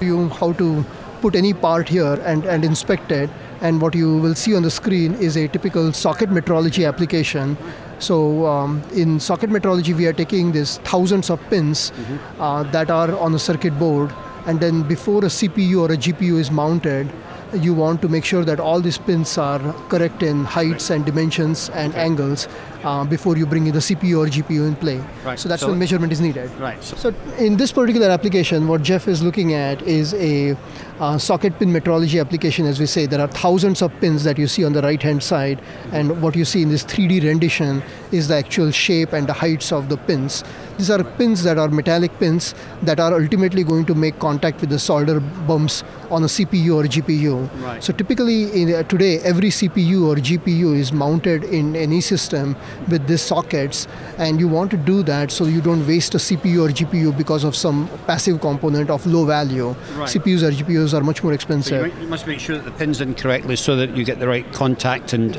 You how to put any part here and inspect it, and what you will see on the screen is a typical socket metrology application. So in socket metrology, we are taking these thousands of pins that are on a circuit board, and then before a CPU or a GPU is mounted, you want to make sure that all these pins are correct in heights and dimensions and angles before you bring in the CPU or GPU in play. Right. So that's when measurement is needed. Right. So in this particular application, what Jeff is looking at is a socket pin metrology application. As we say, there are thousands of pins that you see on the right-hand side, and what you see in this 3D rendition is the actual shape and the heights of the pins. These are pins that are metallic pins that are ultimately going to make contact with the solder bumps on a CPU or GPU. Right. So typically today, every CPU or GPU is mounted in any system with these sockets, and you want to do that so you don't waste a CPU or GPU because of some passive component of low value. Right. CPUs or GPUs are much more expensive. So you must make sure that the pin's in correctly so that you get the right contact and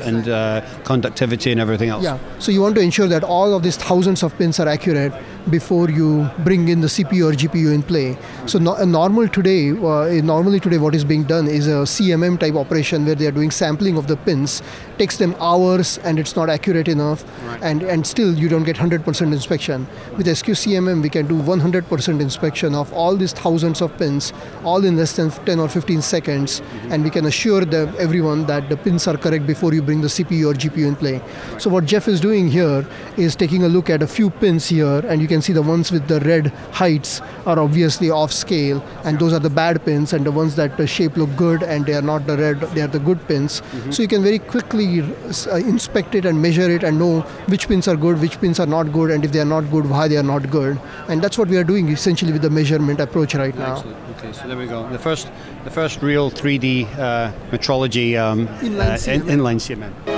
conductivity and everything else. Yeah, so you want to ensure that all of these thousands of pins are accurate before you bring in the CPU or GPU in play. So normally today what is being done is a CMM type operation where they are doing sampling of the pins. Takes them hours and it's not accurate enough, right. and still you don't get 100% inspection. With SQ-CMM we can do 100% inspection of all these thousands of pins, all in less than 10 or 15 seconds, and we can assure everyone that the pins are correct before you bring the CPU or GPU in play. So what Jeff is doing here is taking a look at a few pins here, and you can see the ones with the red heights are obviously off scale, and those are the bad pins, and the ones that the shape look good and they are not the red, they are the good pins. So you can very quickly inspect it and measure it and know which pins are good, which pins are not good, and if they are not good, why they are not good. And that's what we are doing essentially with the measurement approach right now. Excellent. Okay, so there we go. The first real 3D metrology inline CMM.